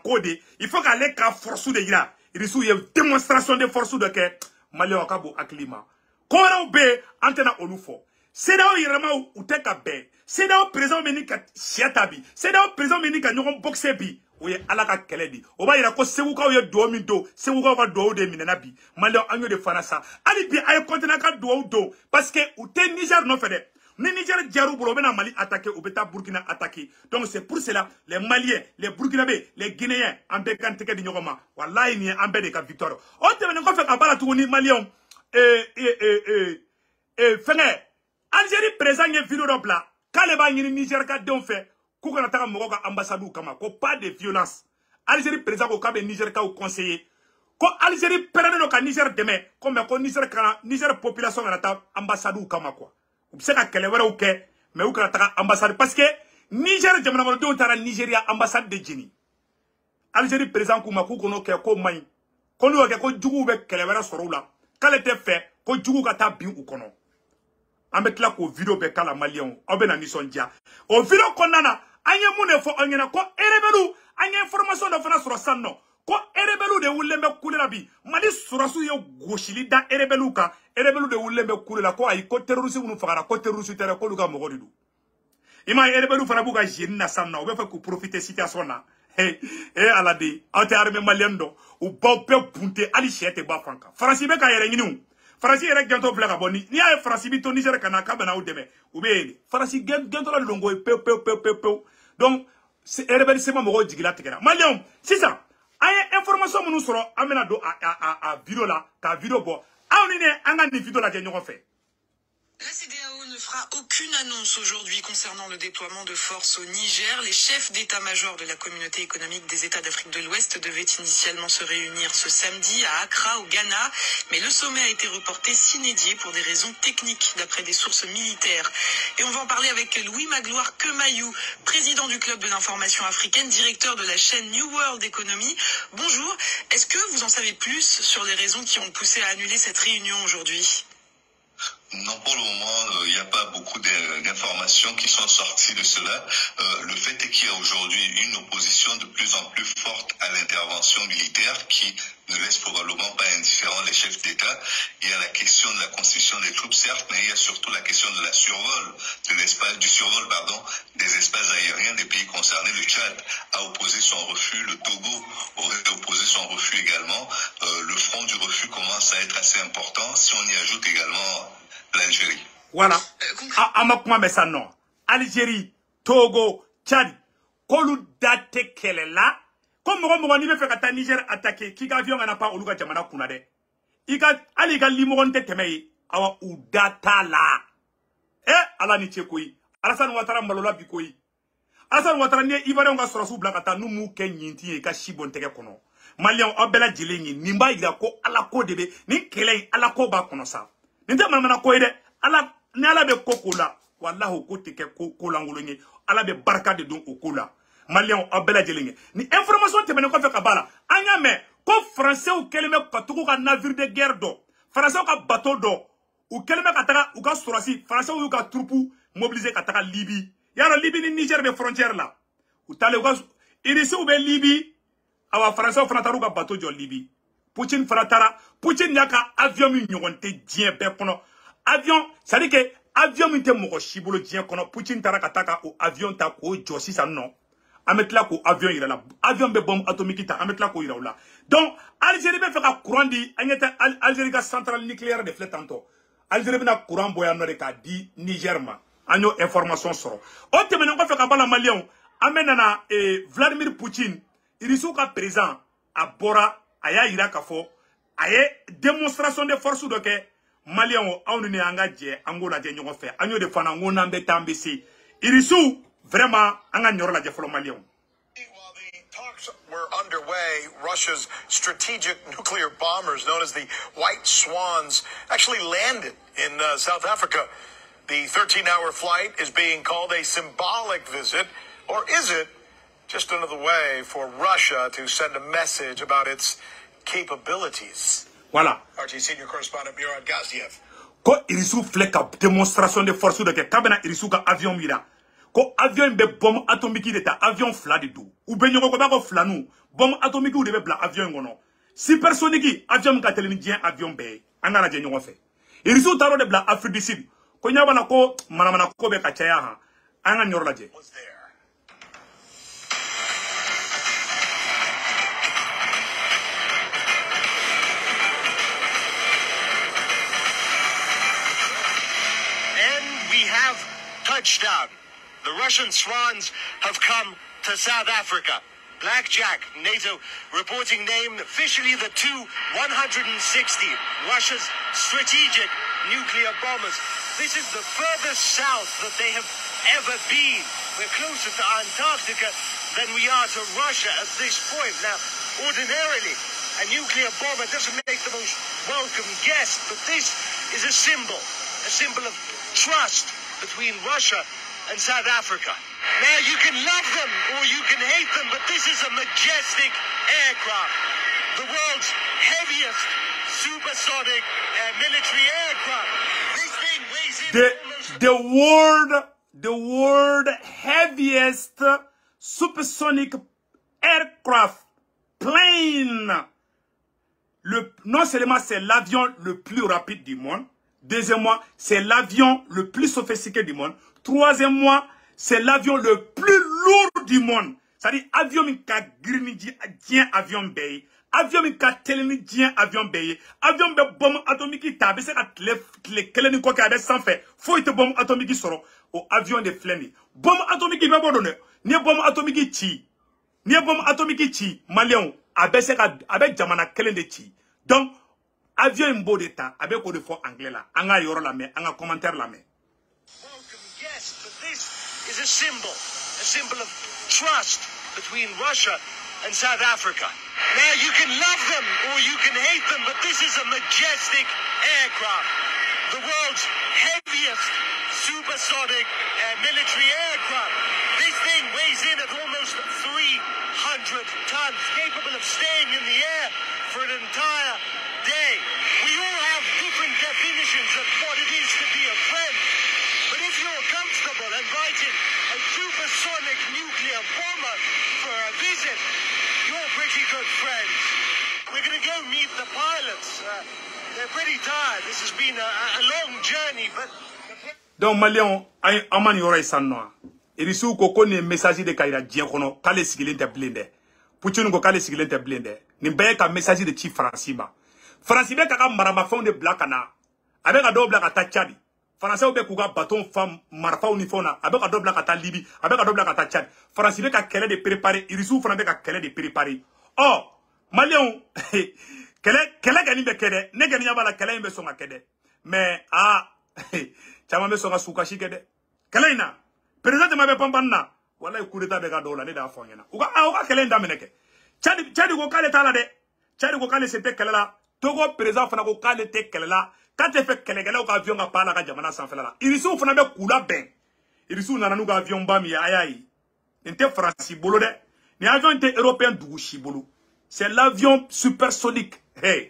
code. Il faut qu'elle ait force de gira. Il y a une démonstration de force de que Malio Kabo Aklima. Kora be antena onufo. CEDEAO irama ou teka be. CEDEAO présent menika chiatabi. CEDEAO présent menika nyoron boxebi. Oye alaka keledi oba ira ko sewuka oye do mi do sewuka ka do de minena bi Maliens agno de fanasa ali bi ay kontena ka do parce que ou te Niger no fede Ni Niger Djarou Bolo, on Mali attaqué, ou Beta Burkina attaqué. Donc c'est pour cela, les Maliens, les Burkinabés, les Guinéens, en Bekanteke de Nyoroma, Wallahi ni en Bédeka victoire. On te venait faire un balatouni Malien, Fengé, Algérie présent y vidéo là, Kaleba ni Niger ka don fait, Koukanataka Moroka ambassadeur Kama, ko pas de violence. Algérie présent au Kabe Niger ka ou conseiller. Ko Algérie perdre no ka Niger demain, comme ko Niger kana Niger population kanata ambassadeur Kama quoi. Ou c'est que les ou que mais ou kanata ambassade parce que Niger jamana mo don tara Nigeria ambassade de Djini. Algérie présent kuma ku kono ke ko may. Kono ke ko jugu be kelewera soro la. Kale te fait ko jugu kata bi u kono. Ambet la ko video be kala malien obena nisondia. O video konana anye mune fo onyena ko erebelu anye information do fana soro sanno. Ko erebelu de wulembe kulela bi mali surasu yo goshili da erebelu ka erebelu de wulembe kulela ko ay ko terroriste unu fagara ko terroriste tere ko luga mogodidu ima erebelu fana buga jenna sanna o be fa ko profiter situation na alade ate armée maliendo ou bopé punte ali chete ba fanka France be ka yere nginu France yere gento blaga boni ni ay France bi to Niger kana ka bana o deme o be France gento la longo pe donc c'est erebelu c'est mo jigila tekera malien c'est ça. Aye information mounou soro amena do a vidéo là ta vidéo bo aonine anga ni vidéo la jenyo fait. La CEDEAO ne fera aucune annonce aujourd'hui concernant le déploiement de forces au Niger. Les chefs d'état-major de la communauté économique des États d'Afrique de l'Ouest devaient initialement se réunir ce samedi à Accra, au Ghana, mais le sommet a été reporté sine die pour des raisons techniques, d'après des sources militaires. Et on va en parler avec Louis Magloire Kemayou, président du Club de l'information africaine, directeur de la chaîne New World Economy. Bonjour, est-ce que vous en savez plus sur les raisons qui ont poussé à annuler cette réunion aujourd'hui ? Non, pour le moment, il n'y a pas beaucoup d'informations qui sont sorties de cela. Le fait est qu'il y a aujourd'hui une opposition de plus en plus forte à l'intervention militaire qui ne laisse probablement pas indifférents les chefs d'État. Il y a la question de la constitution des troupes, certes, mais il y a surtout la question de la survol, du survol des espaces aériens des pays concernés. Le Tchad a opposé son refus, le Togo aurait opposé son refus également. Le front du refus commence à être assez important. Si on y ajoute également l'Algérie. Voilà. Amakuma mais ça non. Algérie, Togo, Tchad, kolu date kelela. Comme on ni fait kata Niger attaqué, qui avion n'a pas oluga jamana kunade. Iga aliga limoronte temei awa udata la. Ala ni chekoi. Alassane Ouattara malola bikoi. Alassane Ouattara ni Ivoirien nga surasu blakata nu mu ke nyinti e ka shibon tege kono. Malien obela jilengi nimba ida ko ala ko debe ni kele ala ko ba kono sa. Ninte manana ko ide ala ni ala be kokola wallahu ko teke ko langolongi ala be barka de don okola. Malien obela jilengi ni information te menen ko fe kabala anya me ko français ou keleme patuko ka navire de guerre do français ka bateau do ou keleme ka taka ou ka surasi français ou ka troupe mobiliser ka taka Libye yaro Libye ni Niger be frontière là ou tale ou ka ici ou be Libye awa français ou franataru ka bateau jo Libye Poutine fratara Poutine yaka avion mi nyogonte dien be kono avion ça dit que avion mi te moko shibolo dien kono Poutine tara ka taka ou avion ta ko josi sa non ametla ko avion ira la avion be bombe atomique ta ametla ko ira la donc Algérie be fait ka courant di anyeta Algérie ka centrale nucléaire de flète tanto Algérie be na courant boyano de ka di Niger ma agno information soro o te menen ko fait ka bala malien amenana Vladimir Poutine irisu ka président a bora aya ira ka fo aye démonstration de force do ke malien o awnu ni anga je angola je nyogo fe agno de fana ngona mbe tambesi irisu vraiment anga nyoro la je folo malien. While the talks were underway, Russia's strategic nuclear bombers, known as the White Swans, actually landed in South Africa. The 13-hour flight is being called a symbolic visit, or is it just another way for Russia to send a message about its capabilities? Voilà. RT senior correspondent Murad Gaziev. Ko irisu fleka démonstration de force de ke kabena irisu ka avion mira. Ko avion be bombe atomique de ta avion fla de do ou be nyoko ba ko flanu bombe atomique ou de be bla avion ngono supersonique avion ka teleni dien avion be angana je nyoko fe irisu taro de bla Afrique du Sud ko nyaba na ko manamana ko be ka chaya ha anga nyoro la je. have touched down. The Russian swans have come to South Africa. Blackjack, NATO reporting name, officially the Tu-160, Russia's strategic nuclear bombers. This is the furthest south that they have ever been. We're closer to Antarctica than we are to Russia at this point. Now, ordinarily, a nuclear bomber doesn't make the most welcome guest, but this is a symbol of trust between Russia and South Africa. Now, you can love them or you can hate them, but this is a majestic aircraft. The world's heaviest supersonic military aircraft. This thing weighs in the world heaviest supersonic aircraft plane. Non seulement c'est l'avion le plus rapide du monde. Deuxièmement, c'est l'avion le plus sophistiqué du monde. Troisièmement, c'est l'avion le plus lourd du monde. C'est-à-dire, avion qui a grimidi, avion bay. Avion qui a télémidi, avion bay. Avion de bombe atomique qui tabe, c'est les clés quoi qui a des sans fait. Faut être bombe atomique qui sort au avion de flène. Bombe atomique qui va donner. Ni bombe atomique qui ni bombe atomique qui Malion, avec Jamana clé de ti. Donc, avion un beau d'état, avec quoi de fois anglais là. Anga yoro la main, anga commentaire la main. Is a symbol of trust between Russia and South Africa. Now, you can love them or you can hate them, but this is a majestic aircraft. The world's heaviest supersonic military aircraft. This thing weighs in at almost 300 tons, capable of staying in the air for an entire day. We all have different definitions of what it is to be a friend. But if you're comfortable inviting a supersonic nuclear bomber for a visit, you're pretty good friends. We're going to go meet the pilots. They're pretty tired. This has been a long journey, but... Donc, Malion, Aman Yora Sannoa. Il y a un message de Kaira Diekono, Kale Sigilente Blende. Poutine ko Kale Sigilente Blende. Nimbe ka message de Chief Franciba. Franciba kaka marama fond de Blakana. Avec un double à Tachadi. Français ou bekuga bâton femme marfa unifona avec un double à Libye avec un double à Tchad. Français beka kele de préparer, Irisu Français beka kele de préparer. Oh, Malion, kele gani be kede, ne gani yaba la kele imbe songa kede. Mais chama me songa sukashi kede. Kele ina, président ma be pambana, wala coup d'état beka dola ne da fonyena. Uga kele nda meneke. Tchad ko kale tala de. Tchad ko kale c'était kele la. Togo président fana ko kale te kele la. Quand tu fais quelqu'un qui a avion à parler à Jamana sans faire là, il y a un coup ben. Il y a un avion bami aïe. Il y a un français bolo de. Il y a un avion européen douchi bolo. C'est l'avion supersonique. Hey.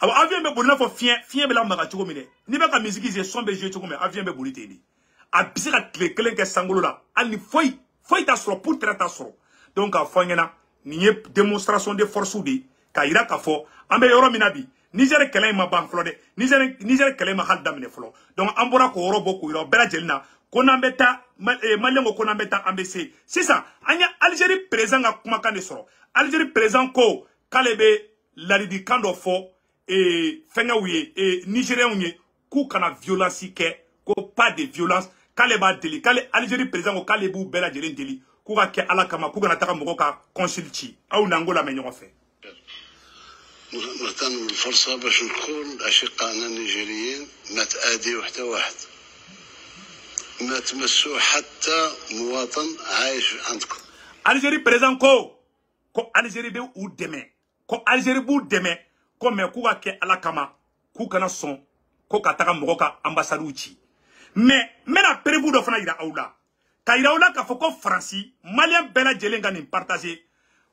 Alors avion be bolo faut fien be la mara choko mine. Ni ba ka musique je son be je choko mais avion be bolo tedi. A bisi ka quelqu'un qui sangolo là. Al ni foi ta soro pour traiter soro. Donc a fonyena ni démonstration de force ou de ka ira ka fo ambe yoro minabi. Niger kelen ma ban flode Niger kelen ma hal damine flo donc ambora ko robo ko iro bela jelna ko nambeta malengo ko nambeta ambc c'est ça anya Algérie présent ga kuma kan soro Algérie présent ko kalebe laridi kando fo et fenga wiye et Nigérien wiye ku kana violence ke ko pas de violence kaleba deli kale Algérie présent ko kalebu bela jelen deli ku ga ke ala kama ku ga nataka moko ka consulti au nangola me ñoko fe نغتنم الفرصة باش نقول أشقائنا النيجيريين ما تآذيوا حتى واحد ما تمسوا حتى مواطن عايش عندكم. Algérie présent ko Algérie be ou demain ko Algérie bu demain ko me ku ga ke ala kama ku kana son ko kataka moko ka ambassade uchi mais mena prévu do fana ira aula ka ira aula ka foko France malien bela jelenga ni partager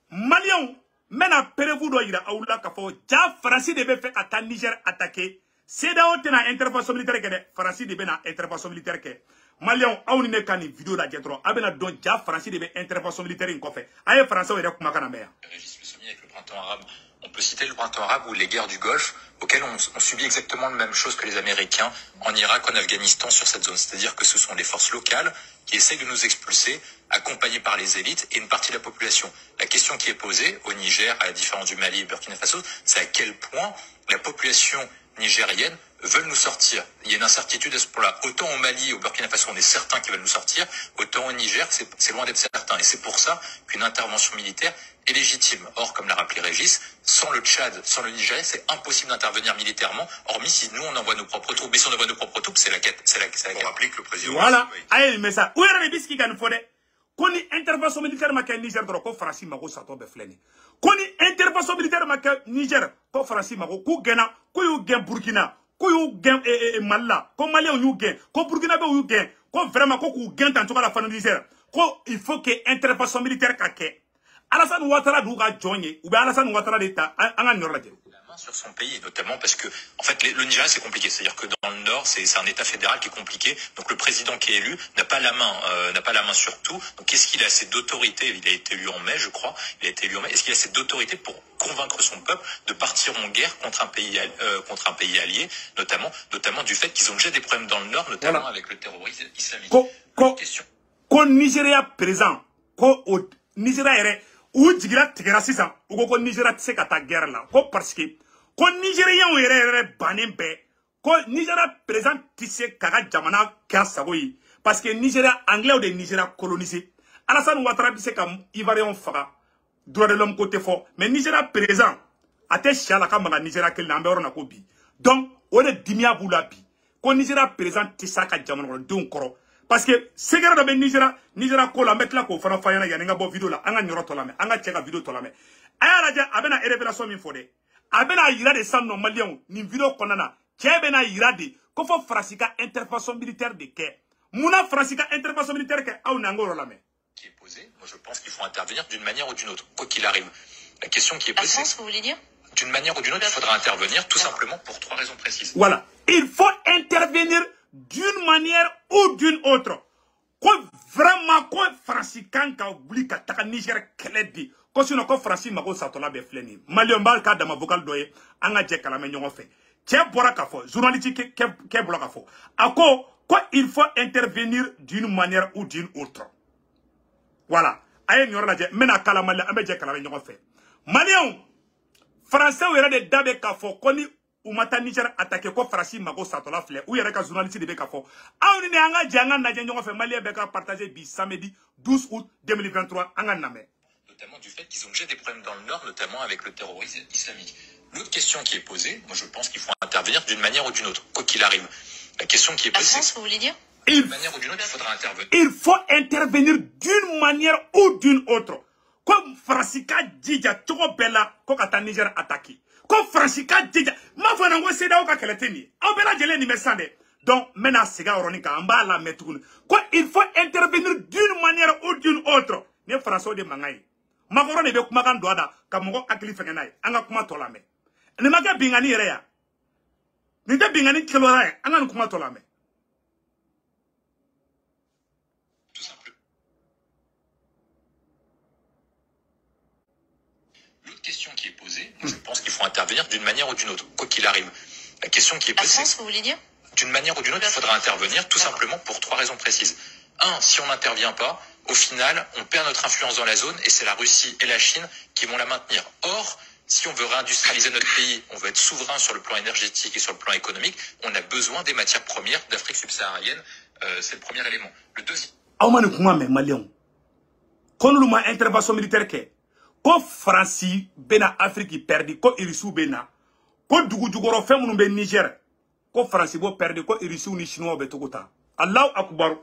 malien maintenant prévu do ira aula ka fo ja France devait faire attaquer Niger attaquer c'est dans tena intervention militaire que France devait na intervention militaire que Malion awni ne kan vidéo la jetro abena don ja France devait intervention militaire in ko fait ay France o ira kuma kana mer Régis Le Sommier avec le printemps arabe. On peut citer le printemps arabe ou les guerres du Golfe auxquelles on subit exactement la même chose que les Américains en Irak, en Afghanistan, sur cette zone. C'est-à-dire que ce sont des forces locales qui essayent de nous expulser, accompagnées par les élites et une partie de la population. La question qui est posée au Niger, à la différence du Mali et Burkina Faso, c'est à quel point la population nigérienne veulent nous sortir. Il y a une incertitude à ce point-là. Autant au Mali, au Burkina Faso, on est certain qu'ils veulent nous sortir, autant au Niger, c'est loin d'être certain. Et c'est pour ça qu'une intervention militaire est légitime. Or, comme l'a rappelé Régis, sans le Tchad, sans le Niger, c'est impossible d'intervenir militairement, hormis si nous, on envoie nos propres troupes. Mais si on envoie nos propres troupes, c'est la quête. Pour rappeler que le président... Voilà. Aïe, mais ça. Où est le biscuit qu'on fait? Qu'on y intervention militaire ma Niger droit ko France mako sato be fleni. Qu'on y intervention militaire ma Niger ko France mako ku gena ko yu gen Burkina ko yu gen Mali ko Mali yu gen ko Burkina be yu gen ko vraiment ko ku gen tan to la fan Niger ko il faut que intervention militaire ka ke Alassane Ouattara du ga joigner ou bien Alassane Ouattara d'état anga nyorla je sur son pays, notamment parce que, en fait, le Nigeria, c'est compliqué. C'est-à-dire que dans le Nord, c'est un État fédéral qui est compliqué. Donc, le président qui est élu n'a pas la main sur tout. Donc, est-ce qu'il a assez d'autorité? Il a été élu en mai, je crois. Il a été élu en mai. Est-ce qu'il a assez d'autorité pour convaincre son peuple de partir en guerre contre un pays allié, notamment du fait qu'ils ont déjà des problèmes dans le Nord, notamment avec le terrorisme islamique. Question. Ko Nigeria présent, ko Nigeria ou jigira tigera sisan, ou ko Nigeria tse ka ta guerre là. Ko parce que ko Nigérien o yɛrɛ bannen bɛɛ ko Nigeria président tɛ se k'a ka jamana kɛ sago ye parce que Nigeria anglais de Nigeria colonisé Alassane Ouattara bɛ se ka Ivoirien faga droit de l'homme ko tɛ fɔ mais Nigeria président a tɛ si a la ka maga Nigeria kelen na an bɛ yɔrɔ na ko bi donc o de dimiya b'u la bi ko Nigeria président tɛ se a ka jamana kɔnɔdenw kɔrɔ parce que secret dɔ bɛ Nigeria ko la an bɛ tila k'o fana fɔ an ɲɛna yanni n ka bɔ vidéo la an ka ɲɔrɔ tɔ lamɛn an ka cɛ ka vidéo tɔ lamɛn a y'a lajɛ a bɛna révélation min fɔ dɛ a bɛna yira de san nɔ maliyɛnw nin vidéo kɔnɔna na cɛ bɛna yira de ko fɔ Faransi ka intervention militaire de kɛ munna Faransi ka intervention militaire kɛ aw n'an k'o yɔrɔ lamɛn. Qui est posée, moi je pense qu'il faut intervenir d'une manière ou d'une autre, quoi qu'il arrive. La question qui est posée, vous voulez dire? D'une manière ou d'une autre, il faudra intervenir tout simplement pour 3 raisons précises. Voilà, il faut intervenir d'une manière ou d'une autre. Ko vraiment ko Faransi kan ka wuli ka taga Niger kɛlɛ di. Ko sinon ko Faransi mako satola bɛ filɛ nin Malien b'a ka dama vocal dɔ ye an ka jɛ kalamɛ ɲɔgɔn fɛ cɛ bɔra k'a fɔ journaliste kɛ bɔra k'a fɔ a ko il faut intervenir d'une manière ou d'une autre voilà a ye nin yɔrɔ lajɛ n bɛna kala Malien an bɛ jɛ kalamɛ ɲɔgɔn fɛ Maliens Français yɛrɛ de da bɛ k'a fɔ ko ni u ma taa Niger attaquer ko Faransi mako satola filɛ u yɛrɛ ka journaliste de bɛ k'a fɔ aw ni an ka jɛ an ka lajɛ ɲɔgɔn fɛ Malien bɛ ka partager bi samedi 12 août 2023 an ka namɛ. Notamment du fait qu'ils ont déjà des problèmes dans le Nord, notamment avec le terrorisme islamique. L'autre question qui est posée, moi je pense qu'il faut intervenir d'une manière ou d'une autre, quoi qu'il arrive. La question qui est posée, vous voulez dire? D'une manière ou d'une autre, il faudra intervenir. Il faut intervenir d'une manière ou d'une autre. Comme Fransika Djidja, Toko Bella, Kokata Niger attaqué. Comme Fransika Djidja, ma foi n'en sait pas qu'elle est tenue. En Bella Djelé ni mesande. Donc, maintenant, c'est gars Ronika, en bas la mettre. Il faut intervenir d'une manière ou d'une autre. Ni François de Mangaï. Magoro ne be kuma kan do ada ka mogo akili fɛngɛ n'a ye an ka kuma tɔ lamɛn nin ma kɛ bingani yɛrɛ ya nin tɛ bingani kɛlɛra ye an ka nin kuma tɔ lamɛn. Tout simple. L'autre question qui est posée, je pense qu'il faut intervenir d'une manière ou d'une autre, quoi qu'il arrive. La question qui est posée, vous voulez dire? D'une manière ou d'une autre, il faudra intervenir tout simplement pour 3 raisons précises. 1, si on n'intervient pas, au final, on perd notre influence dans la zone et c'est la Russie et la Chine qui vont la maintenir. Or, si on veut réindustrialiser notre pays, on veut être souverain sur le plan énergétique et sur le plan économique, on a besoin des matières premières d'Afrique subsaharienne. C'est le premier élément. Le deuxième... Aumane kuma me Malien. Quand nous avons intervention militaire que, quand France bena Afrique perdu, quand Irisu bena, quand Dougou fait mon Niger, quand France bo perdu, quand Irisu ni Chinois betokota. Allahu Akbar.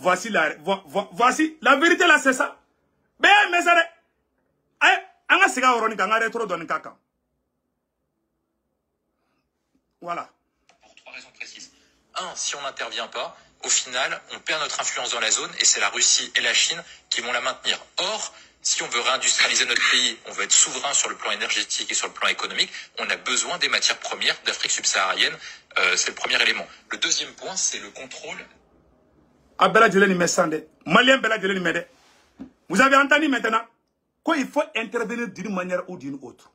Voici la vérité là, c'est ça. Ben, mais ça, on a ce rétro dans le caca. Voilà. Pour 3 raisons précises. 1, si on n'intervient pas, au final, on perd notre influence dans la zone et c'est la Russie et la Chine qui vont la maintenir. Or, si on veut réindustrialiser notre pays, on veut être souverain sur le plan énergétique et sur le plan économique, on a besoin des matières premières d'Afrique subsaharienne. C'est le premier élément. Le deuxième point, c'est le contrôle. Vous avez entendu maintenant qu'il faut intervenir d'une manière ou d'une autre.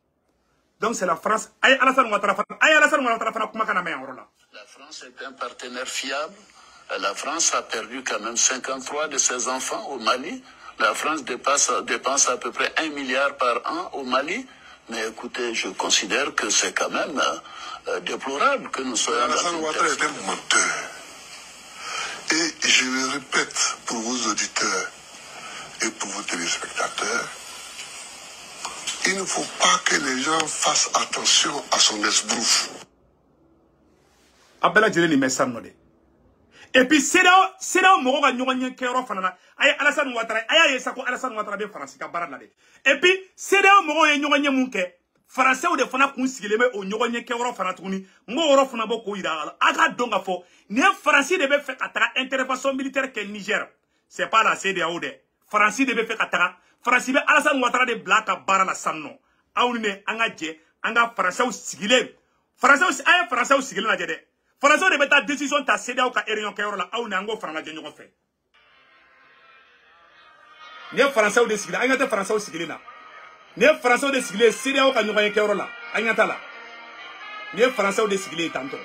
Donc c'est la France. La France est un partenaire fiable. La France a perdu quand même 53 de ses enfants au Mali. La France dépense à peu près 1 milliard par an au Mali. Mais écoutez, je considère que c'est quand même déplorable que nous soyons Alassane dans Ouattara une est un menteur. Et je le répète pour vos auditeurs et pour vos téléspectateurs, il ne faut pas que les gens fassent attention à son esbrouf. Abela Djele ni message no de. Et puis c'est là mo ga nyonye kero fanana ay Alassane Ouattara ay yesa ko Alassane Ouattara be France ka barad la de. Et puis c'est là mo ga nyonye munke français ou de fana kun sigile me o nyonye kero fana tuni mo woro fana bo ko ira aga donga fo ni français de be fait ataka intervention militaire que Niger. C'est pas la CEDEAO de. Français de be fait ataka France be Alassane Ouattara de black bara la sanno. Awni anga je anga français ou sigile. Français ay français ou sigile na je de. Français de beta décision ta CEDEAO ka erion kayoro la au nango frana je ñoko fe ne français ou de sigile angata français ou sigile na ne français ou de sigile CEDEAO ka ñoko kayoro la angata la ne français ou de sigile tanto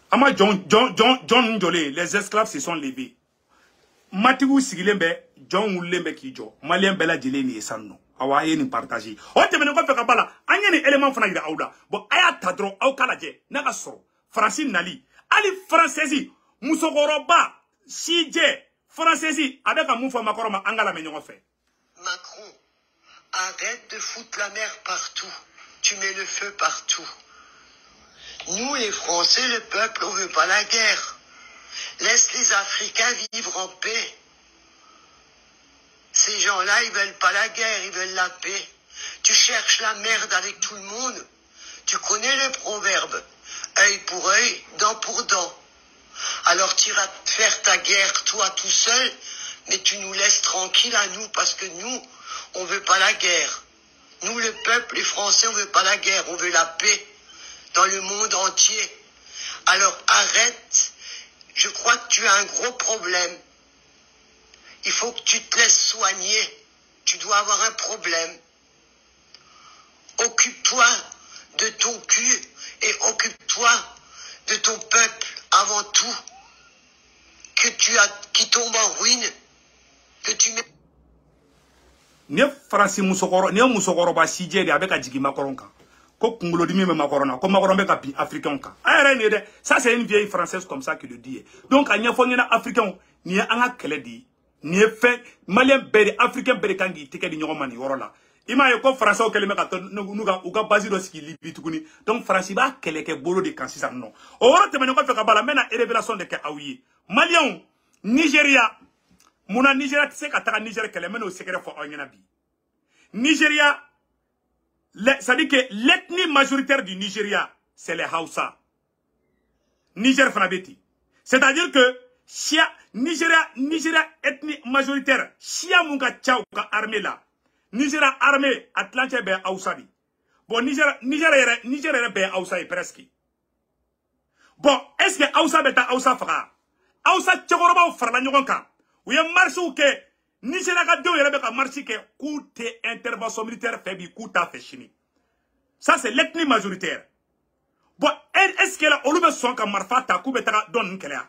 ama John Njolé les esclaves se sont levés. Matigu sigilembe John Wulembe kijo Malien bela jele ni esanno awaye ni partager o temene ko feka bala anyeni élément fana gira awda bo aya tadro aw kala je naka so Francine Nali ali françaisi musogoroba sije françaisi avec un mouvement makoroma angala menyo fait. Macron, arrête de foutre la merde partout. Tu mets le feu partout. Nous les Français, le peuple, on veut pas la guerre. Laisse les Africains vivre en paix. Ces gens-là, ils veulent pas la guerre, ils veulent la paix. Tu cherches la merde avec tout le monde. Tu connais le proverbe. Œil pour œil, dent pour dent. Alors tu iras faire ta guerre, toi tout seul, mais tu nous laisses tranquilles à nous, parce que nous, on veut pas la guerre. Nous, le peuple, les Français, on veut pas la guerre, on veut la paix dans le monde entier. Alors arrête. Je crois que tu as un gros problème. Il faut que tu te laisses soigner. Tu dois avoir un problème. Occupe-toi de ton cul et occupe-toi de ton peuple avant tout. Qui tombe en ruine. Que tu mets... Ne Francis Musokoro, ne Musokoro ba sije de avec a jigi makoronka. Ko kungulo dimi me makorona, ko makoron be ka pi africain ka. Ça c'est une vieille française comme ça qui le dit. Donc anya fo ngena africain ni anga kele di, ni fait malien bere africain bere kangi tike di nyoma ni yorola. Ima ye ko français o kele me ka to nuga uga basi do ski libi tukuni. Donc français ba kele ke bolo de kansi sa non. O woro te me ko fe ka bala mena révélation de ke awiye. Malien Nigeria muna Nigeria tse ka taka Nigeria kele mena o secret fo ngena bi. Nigeria ça dit que l'ethnie majoritaire du Nigeria, c'est les Hausa. Niger Fanabeti. C'est-à-dire que Nigeria ethnie majoritaire, Shia Munga Tchao ka armée là. Nigeria armée, Atlantique ben Hausa di. Bon, Nigeria ben Hausa presque. Bon, est-ce que Hausa beta Hausa fara? Hausa Tchokoroba ou Farla Nyonka? Ou y'a marche ou que Nigeria ka deux yere beka marche que coûte intervention militaire faible coûte fait chini. Ça c'est l'ethnie majoritaire. Bon, est-ce que là on veut son comme marfa ta coupe ta donne kelea?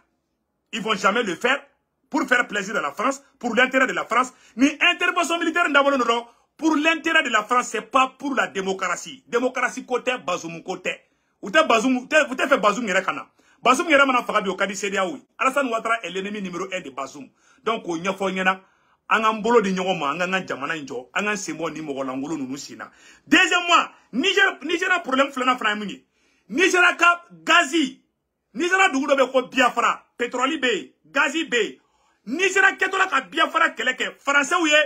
Ils vont jamais le faire pour faire plaisir à la France, pour l'intérêt de la France, ni intervention militaire d'abord non pour l'intérêt de la France, c'est pas pour la démocratie. Démocratie côté Bazoum côté. Ou t'es Bazoum, vous t'es fait Bazoum yere kana. Bazoum yere mana fagabi au Kadi CEDEAO. Alassane Ouattara est l'ennemi numéro 1 de Bazoum. Donc on y a fait angan bolo di nyoma angan jamana njo angan semo ni mo langolo nunu sina. Deuxièmement, Niger problème flana fana mungi. Niger ka gazi. Niger dugudo be ko Biafra, pétrole be, gazi be. Niger ketola ka Biafra keleke français ouye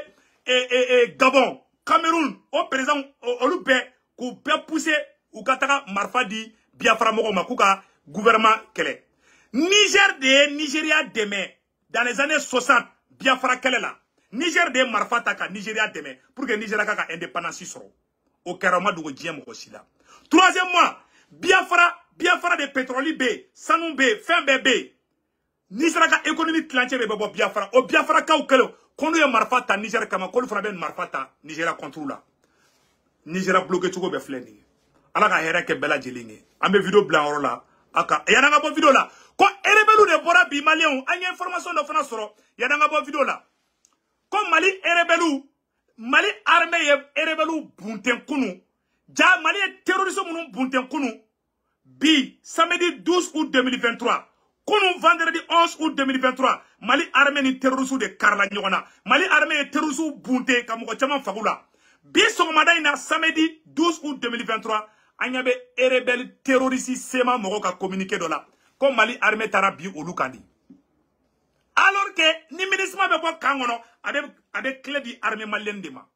Gabon, Cameroun, au président olu be ko be pousser ou kataka marfa di Biafra moko makuka gouvernement kele. Nigeria demain dans les années 60 Biafra kele la. Niger de marfata ka Nigeria demain pour que Nigeria ka indépendance soit au karama du diem osila. Troisièmement, Biafra de pétrole B, Sanou B, fin B. Nigeria ka économie clanché be bo Biafra. O Biafra ka ou kelo kono ye marfata Nigeria kama ko fera ben marfata Nigeria contrôle. Nigeria bloqué tugo be flening. Ala ka here ke bela jelinge. Ambe vidéo blanc la aka yananga bo vidéo là ko rebelu de bora bi malien anya information do fana soro yananga bo vidéo là ko Mali rebelu Mali armée rebelu bunten kunu ja Mali terroriste munun bunten kunu bi samedi 12 août 2023 kunu vendredi 11 août 2023 Mali armée ni terroriste de karla nyona Mali armée terroriste bunte kamuko chama fagula bi sogomada ina samedi 12 août 2023 anyabe rebel terroriste sema moko ka communiquer do la comme Mali armée tara bi olukandi alors que ni ministre be ko kangono ade clé di armée malienne de ma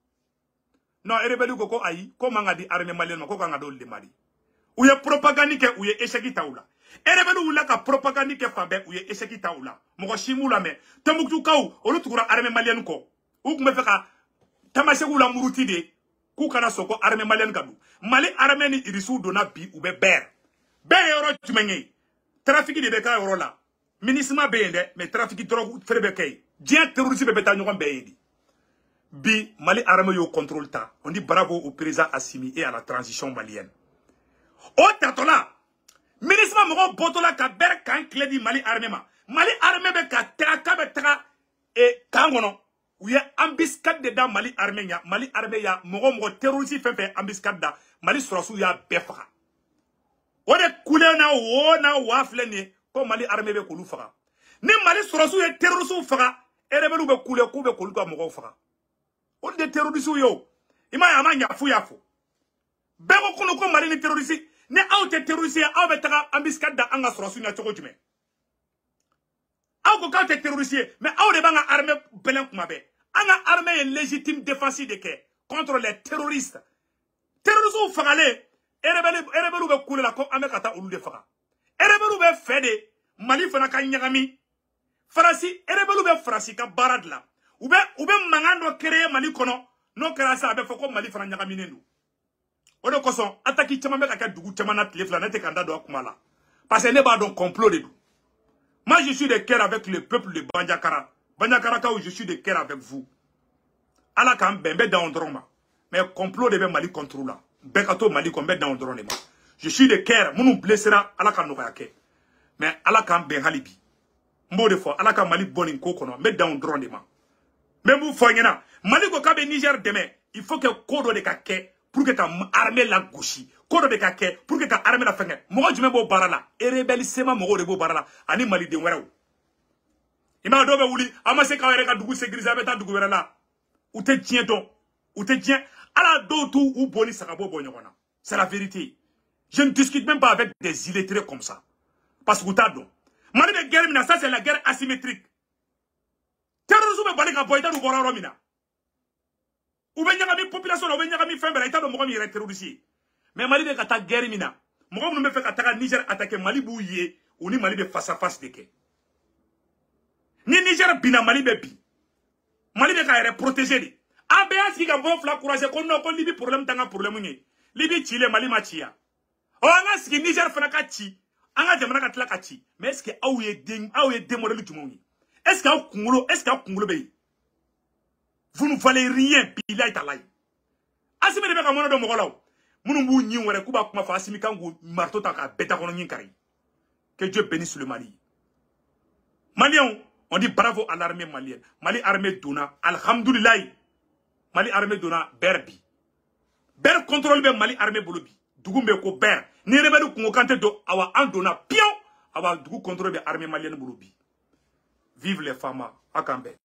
non rebel ko ayi ko manga di armée malienne ma ko kanga do le mari ou ye propagande ke ou ye échec taoula rebel ou la ka propagande ke fabe ou ye échec taoula moko shimula me tambuktu kaw olu tukura armée malienne ko ou me feka tamasegu la muruti de ku kana soko armée malienne kadu Mali armée ni irisu dona bi ou be ber yoro tumenye trafic de beka yoro la ministre be yende mais trafic drogue frebe kay dien terroriste be beta nyogon be yedi bi Mali armée yo contrôle ta on dit bravo au président Assimi et à la transition malienne o tatola ministre mo botola ka ber kan clé di Mali armée be ka tra et kangono ou ya embuscade de da Mali armée ya mogo terroriste fait embuscade da Mali surasu ya befa o de couleur na wo na wafle ni ko Mali armée be kulu faga ni Mali surasu ya terroriste faga rebelu be couleur ku be kulu ka mogo faga o de terroriste yo ima ya manya fu be ko kunu ko Mali ni terroriste ni aw te terroriste aw be taga embuscade da anga surasu na chogo jume aw ko ka te terroriste mais aw de banga armée belen kuma be anga armée légitime défensive de ke contre les terroristes terroristes fagale rebelu be kula ko ame kata olu de faga rebelu be fede Mali fana ka nyagami farasi rebelu be farasi ka baradla ube mangando créer Mali kono no krasa be fako Mali fana nyagami nendu odo koson ataki chama be ka dugu chama na telefla na te kanda do akumala parce que ne ba don complot de. Moi je suis de cœur avec le peuple de Bandiakara où je suis de cœur avec vous ala kan bembe dans droma mais complot de Mali contrôle là bekato Mali kombe dans drone ma je suis de cœur munu blessera ala kan no yake mais ala kan ben halibi mbo de fois ala kan Mali bonin ko kono me dans drone ma même vous foyena Mali ko kabe Niger demain il faut que kodo de kake pour que ta armée la gauche kodo de kake pour que ta armée la fenge mo jume bo barala e rebelle sema mo de bo barala ani Mali de weraw ima do be wuli amase ka were ka dugu sécuriser beta dugu wera la ou te tien ala do tout ou boni sakabo bonyona c'est la vérité je ne discute même pas avec des illettrés comme ça parce que t'as don Mali de guerre mina ça c'est la guerre asymétrique terrorisme be balika boyta du boraro mina ou be nyagami population ou be nyagami fembela ita do mo mi terroriste mais Mali de kata guerre mina mo ko me fe kata Niger attaquer Mali bouye ou ni Mali be face à face de ke ni Niger bina Mali be bi Mali be ka protéger de ABS qui a bon fla courage ko no ko libi problème tanga problème ni libi chile Mali ma chia o anga ski Niger fana ka chi anga jamana ka tla ka chi mais est-ce que aw ye démodèle du monde est-ce que kungulo be vous ne valez rien billahi talay asime de be ka mono do mogolaw munu bu nyi wore ku ba kuma fa asimi kangu marto ta ka beta kono nyi kari que Dieu bénisse le Mali Maliens on dit bravo à l'armée malienne Mali armée dona alhamdulillah Mali armée dona berbi ber contrôle be Mali armée bolobi dugumbe ko ber ni rebelu ko kante do awa andona pion awa dugu contrôle be armée malienne bolobi vive les femmes akambe